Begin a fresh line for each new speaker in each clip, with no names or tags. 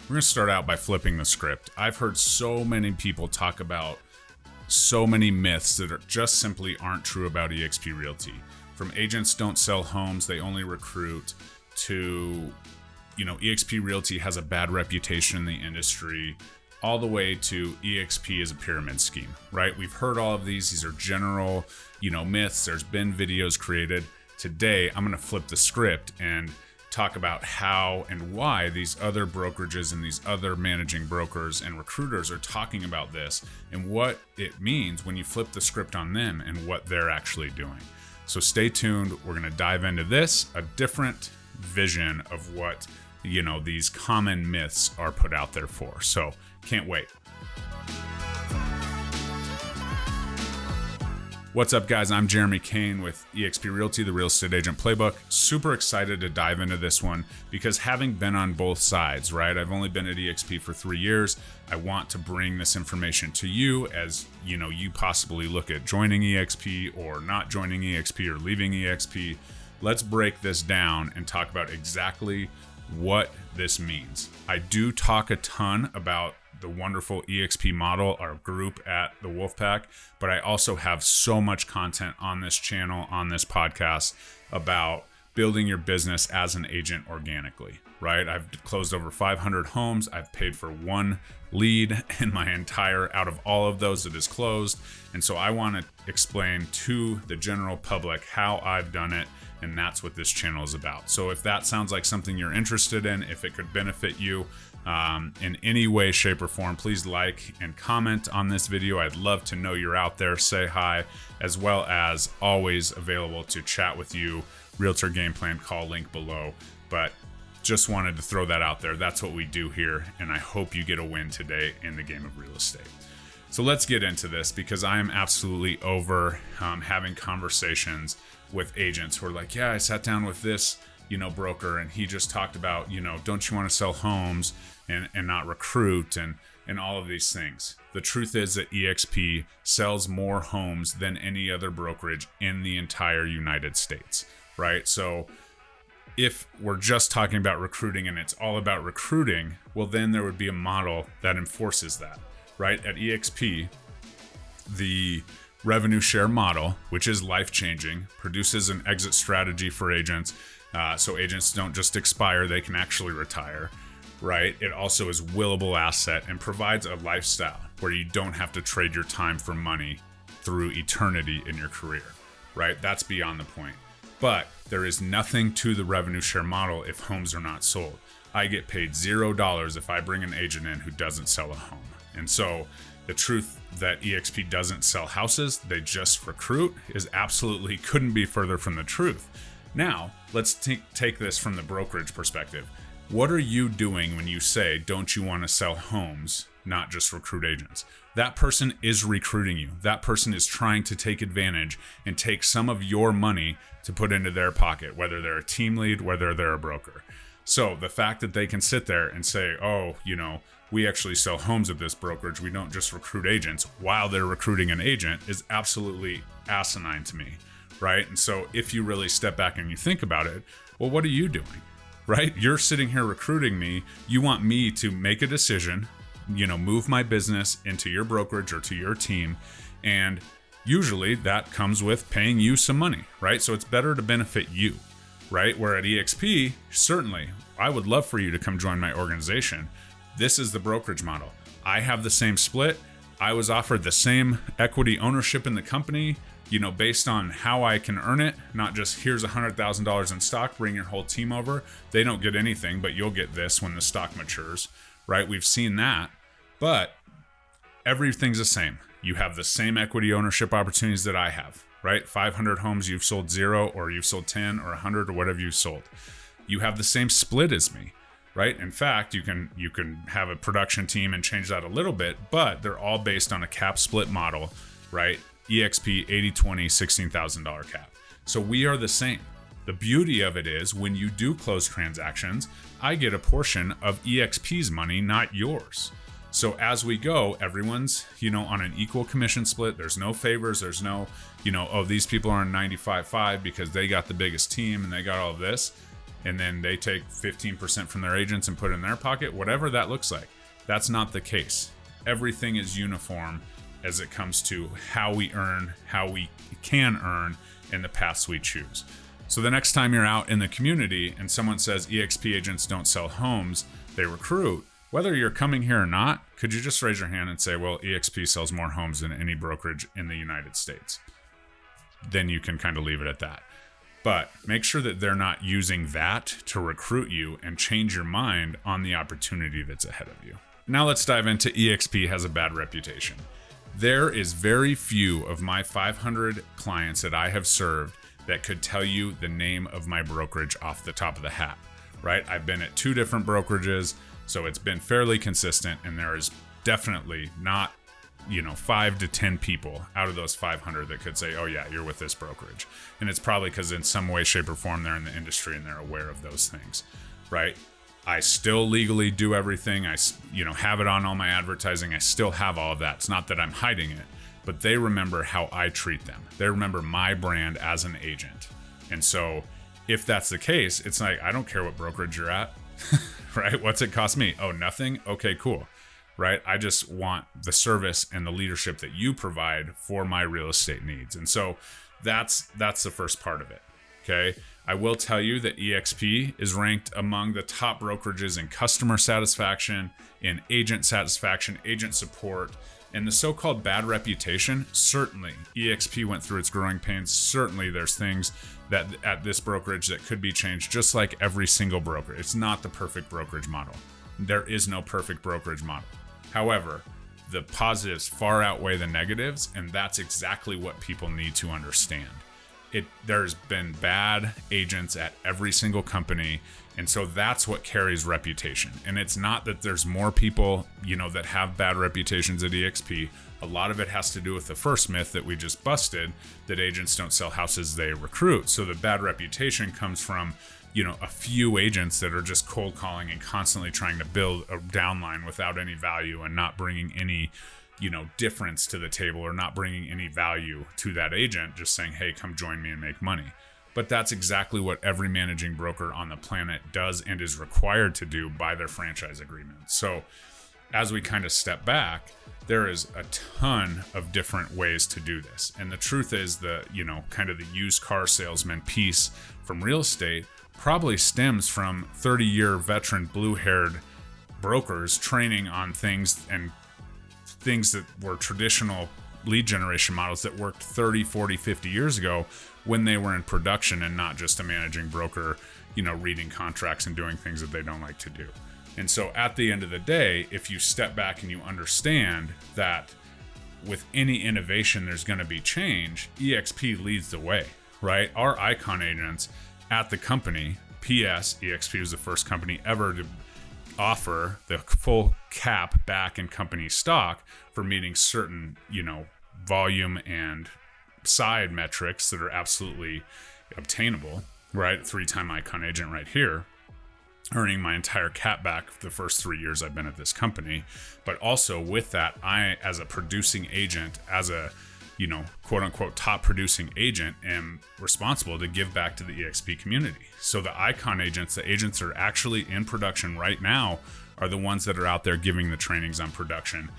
We're going to start out by flipping the script. I've heard so many people talk about so many myths that just simply aren't true about EXP Realty. From agents don't sell homes, they only recruit, to, EXP Realty has a bad reputation in the industry, all the way to EXP is a pyramid scheme, right? We've heard all of these. These are general, myths. There's been videos created. Today, I'm going to flip the script and talk about how and why these other brokerages and these other managing brokers and recruiters are talking about this and what it means when you flip the script on them and what they're actually doing. So stay tuned. We're going to dive into this, a different vision of what, these common myths are put out there for. So can't wait. What's up, guys? I'm Jeremy Kane with EXP Realty, the Real Estate Agent Playbook. Super excited to dive into this one because having been on both sides, right? I've only been at EXP for 3 years. I want to bring this information to you as, you possibly look at joining EXP or not joining EXP or leaving EXP. Let's break this down and talk about exactly what this means. I do talk a ton about the wonderful EXP model, our group at the Wolfpack, but I also have so much content on this channel, on this podcast, about building your business as an agent organically, right? I've closed over 500 homes. I've paid for one lead in my entire, out of all of those that is closed. And so I want to explain to the general public how I've done it. And that's what this channel is about. So if that sounds like something you're interested in, if it could benefit you in any way, shape, or form, please like and comment on this video. I'd love to know you're out there. Say hi, as well as always available to chat with you. Realtor Game Plan call link below. But just wanted to throw that out there. That's what we do here. And I hope you get a win today in the game of real estate. So let's get into this because I am absolutely over having conversations with agents who are like, yeah, I sat down with this, broker, and he just talked about, don't you want to sell homes and not recruit and all of these things. The truth is that EXP sells more homes than any other brokerage in the entire United States, right? So if we're just talking about recruiting and it's all about recruiting, well, then there would be a model that enforces that, right? At EXP, the revenue share model, which is life-changing, produces an exit strategy for agents. So agents don't just expire, they can actually retire, right? It also is willable asset and provides a lifestyle where you don't have to trade your time for money through eternity in your career, right? That's beyond the point. But there is nothing to the revenue share model if homes are not sold. I get paid $0 if I bring an agent in who doesn't sell a home. And so the truth that EXP doesn't sell houses, they just recruit, is absolutely couldn't be further from the truth. Now, let's take this from the brokerage perspective. What are you doing when you say, don't you want to sell homes, not just recruit agents? That person is recruiting you. That person is trying to take advantage and take some of your money to put into their pocket, whether they're a team lead, whether they're a broker. So the fact that they can sit there and say, oh, we actually sell homes at this brokerage, we don't just recruit agents, while they're recruiting an agent, is absolutely asinine to me, right? And so if you really step back and you think about it, well, what are you doing, right? You're sitting here recruiting me. You want me to make a decision, move my business into your brokerage or to your team. And usually that comes with paying you some money, right? So it's better to benefit you, right? Where at EXP, certainly, I would love for you to come join my organization. This is the brokerage model. I have the same split. I was offered the same equity ownership in the company, based on how I can earn it, not just here's $100,000 in stock, bring your whole team over. They don't get anything, but you'll get this when the stock matures, right? We've seen that, but everything's the same. You have the same equity ownership opportunities that I have, right? 500 homes, you've sold 0, or you've sold 10 or 100 or whatever you've sold. You have the same split as me. Right? In fact, you can have a production team and change that a little bit, but they're all based on a cap split model, right? EXP 80/20 $16,000 cap. So we are the same. The beauty of it is when you do close transactions, I get a portion of EXP's money, not yours. So as we go, everyone's, on an equal commission split. There's no favors. There's no, oh, these people are on 95.5 because they got the biggest team and they got all of this. and then they take 15% from their agents and put it in their pocket, whatever that looks like. That's not the case. Everything is uniform as it comes to how we earn, how we can earn, and the paths we choose. So the next time you're out in the community and someone says EXP agents don't sell homes, they recruit, whether you're coming here or not, could you just raise your hand and say, well, EXP sells more homes than any brokerage in the United States? Then you can kind of leave it at that. But make sure that they're not using that to recruit you and change your mind on the opportunity that's ahead of you. Now let's dive into EXP has a bad reputation. There is very few of my 500 clients that I have served that could tell you the name of my brokerage off the top of the hat, right? I've been at 2 different brokerages, so it's been fairly consistent, and there is definitely not 5 to 10 people out of those 500 that could say, oh yeah, you're with this brokerage. And it's probably because in some way, shape, or form, they're in the industry and they're aware of those things, right? I still legally do everything. I have it on all my advertising. I still have all of that. It's not that I'm hiding it, but they remember how I treat them. They remember my brand as an agent. And so if that's the case, it's like, I don't care what brokerage you're at, right? What's it cost me? Oh, nothing? Okay, cool. Right? I just want the service and the leadership that you provide for my real estate needs. And so that's the first part of it. Okay. I will tell you that EXP is ranked among the top brokerages in customer satisfaction, in agent satisfaction, agent support, and the so-called bad reputation. Certainly EXP went through its growing pains. Certainly there's things that at this brokerage that could be changed, just like every single broker. It's not the perfect brokerage model. There is no perfect brokerage model. However, the positives far outweigh the negatives, and that's exactly what people need to understand. There's been bad agents at every single company, and so that's what carries reputation. And it's not that there's more people, that have bad reputations at EXP. A lot of it has to do with the first myth that we just busted, that agents don't sell houses, they recruit. So the bad reputation comes from a few agents that are just cold calling and constantly trying to build a downline without any value and not bringing any, difference to the table, or not bringing any value to that agent, just saying, hey, come join me and make money. But that's exactly what every managing broker on the planet does and is required to do by their franchise agreement. So as we kind of step back, there is a ton of different ways to do this. And the truth is kind of the used car salesman piece from real estate probably stems from 30-year veteran blue-haired brokers training on things that were traditional lead generation models that worked 30, 40, 50 years ago when they were in production and not just a managing broker, reading contracts and doing things that they don't like to do. And so at the end of the day, if you step back and you understand that with any innovation, there's going to be change, EXP leads the way, right? Our icon agents at the company, PS, EXP was the first company ever to offer the full cap back in company stock for meeting certain, volume and side metrics that are absolutely obtainable, right? 3-time icon agent right here, earning my entire cap back the first 3 years I've been at this company. But also with that, I, as a producing agent, as a quote unquote top producing agent, am responsible to give back to the EXP community. So the icon agents, the agents that are actually in production right now, are the ones that are out there giving the trainings on production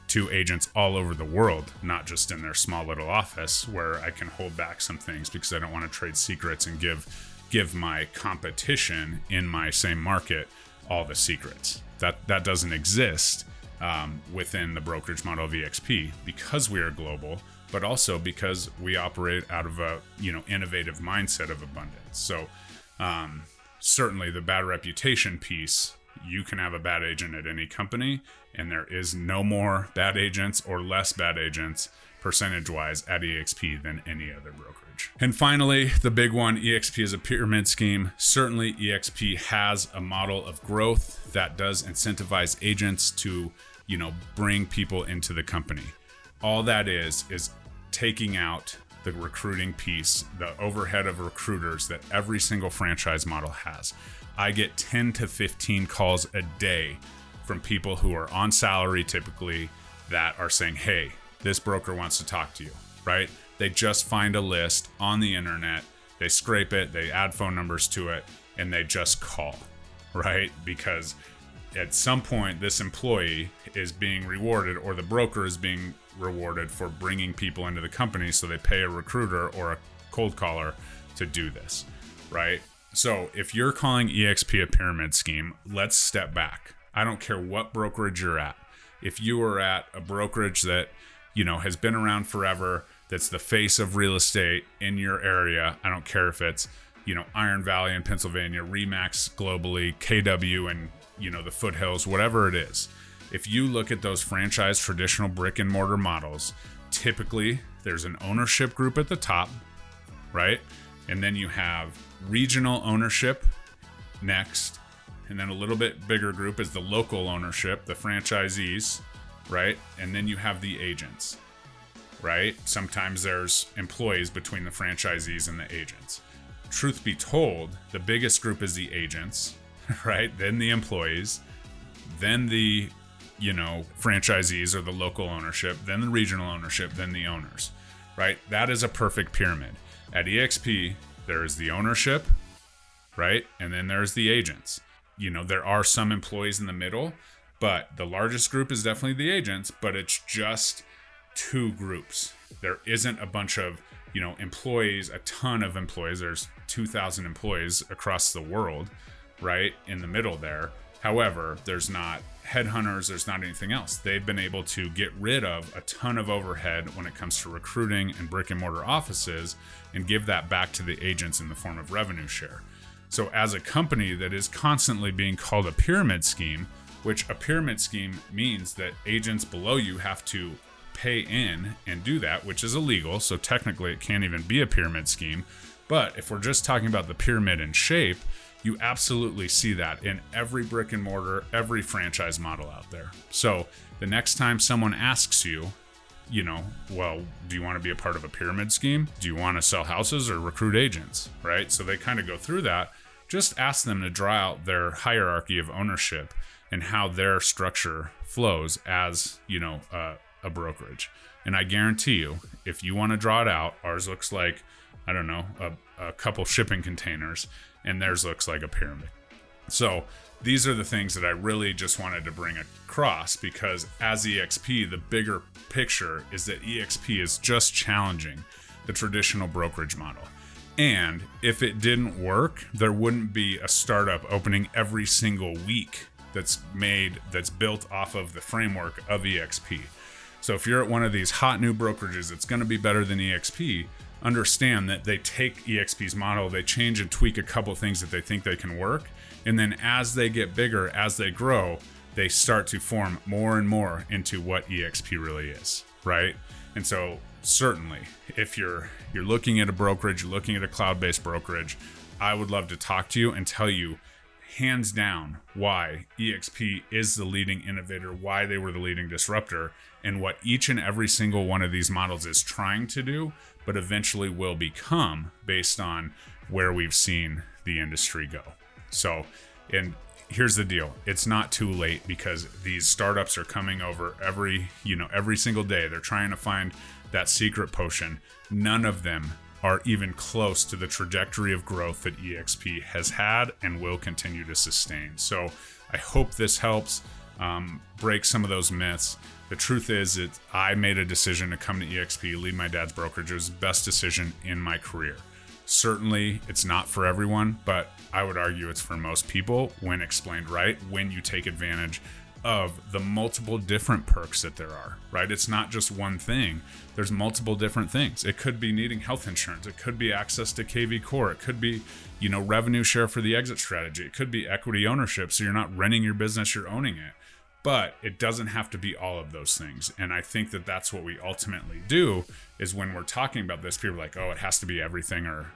to agents all over the world, not just in their small little office where I can hold back some things because I don't want to trade secrets and give my competition in my same market all the secrets. That doesn't exist within the brokerage model of EXP because we are global, but also because we operate out of a innovative mindset of abundance. So certainly the bad reputation piece, you can have a bad agent at any company, and there is no more bad agents or less bad agents percentage-wise at EXP than any other brokerage. And finally, the big one, EXP is a pyramid scheme. Certainly EXP has a model of growth that does incentivize agents to, bring people into the company. All that is taking out the recruiting piece, the overhead of recruiters that every single franchise model has. I get 10 to 15 calls a day from people who are on salary typically that are saying, hey, this broker wants to talk to you, right? They just find a list on the internet, they scrape it, they add phone numbers to it, and they just call, right? Because at some point this employee is being rewarded, or the broker is being rewarded for bringing people into the company, so they pay a recruiter or a cold caller to do this, right? So if you're calling EXP a pyramid scheme, let's step back. I don't care what brokerage you're at. If you are at a brokerage that, has been around forever, that's the face of real estate in your area, I don't care if it's, Iron Valley in Pennsylvania, Remax globally, KW and, the foothills, whatever it is. If you look at those franchise traditional brick and mortar models, typically there's an ownership group at the top, right? And then you have regional ownership next. And then a little bit bigger group is the local ownership, the franchisees, right? And then you have the agents, right? Sometimes there's employees between the franchisees and the agents. Truth be told, the biggest group is the agents, right? Then the employees, then the, franchisees or the local ownership, then the regional ownership, then the owners, right? That is a perfect pyramid. At EXP, there is the ownership, right? And then there's the agents. There are some employees in the middle, but the largest group is definitely the agents, but it's just two groups. There isn't a bunch of, employees, a ton of employees. There's 2,000 employees across the world, right? In the middle there. However, there's not headhunters, there's not anything else. They've been able to get rid of a ton of overhead when it comes to recruiting and brick and mortar offices and give that back to the agents in the form of revenue share. So as a company that is constantly being called a pyramid scheme, which a pyramid scheme means that agents below you have to pay in and do that, which is illegal. So technically it can't even be a pyramid scheme. But if we're just talking about the pyramid in shape, you absolutely see that in every brick and mortar, every franchise model out there. So the next time someone asks you, well, do you want to be a part of a pyramid scheme? Do you want to sell houses or recruit agents, right? So they kind of go through that. Just ask them to draw out their hierarchy of ownership and how their structure flows as, a brokerage. And I guarantee you, if you want to draw it out, ours looks like, I don't know, a couple shipping containers, and theirs looks like a pyramid. So these are the things that I really just wanted to bring across, because as EXP, the bigger picture is that EXP is just challenging the traditional brokerage model. And if it didn't work, there wouldn't be a startup opening every single week that's built off of the framework of EXP. So if you're at one of these hot new brokerages that's going to be better than EXP, understand that they take EXP's model, they change and tweak a couple things that they think they can work, and then as they get bigger, as they grow, they start to form more and more into what EXP really is, right? And so certainly, if you're looking at a brokerage, you're looking at a cloud-based brokerage, I would love to talk to you and tell you hands down why EXP is the leading innovator, why they were the leading disruptor, and what each and every single one of these models is trying to do, but eventually will become based on where we've seen the industry go. So, and here's the deal. It's not too late, because these startups are coming over every single day. They're trying to find that secret potion. None of them are even close to the trajectory of growth that EXP has had and will continue to sustain. So I hope this helps break some of those myths. The truth is that I made a decision to come to EXP, leave my dad's brokerage. It was the best decision in my career. Certainly, it's not for everyone, but I would argue it's for most people when explained right, when you take advantage of the multiple different perks that there are, right? It's not just one thing. There's multiple different things. It could be needing health insurance. It could be access to KV Core. It could be, revenue share for the exit strategy. It could be equity ownership, so you're not renting your business, you're owning it. But it doesn't have to be all of those things. And I think that that's what we ultimately do, is when we're talking about this, people are like, oh, it has to be everything or,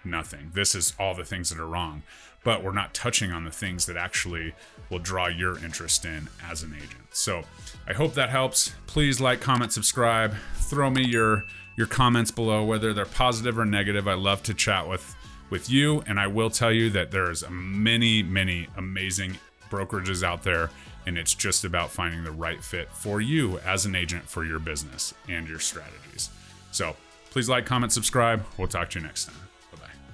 nothing. This is all the things that are wrong. But we're not touching on the things that actually will draw your interest in as an agent. So I hope that helps. Please like, comment, subscribe. Throw me your comments below, whether they're positive or negative. I love to chat with you. And I will tell you that there's many, many amazing brokerages out there. And it's just about finding the right fit for you as an agent for your business and your strategies. So please like, comment, subscribe. We'll talk to you next time.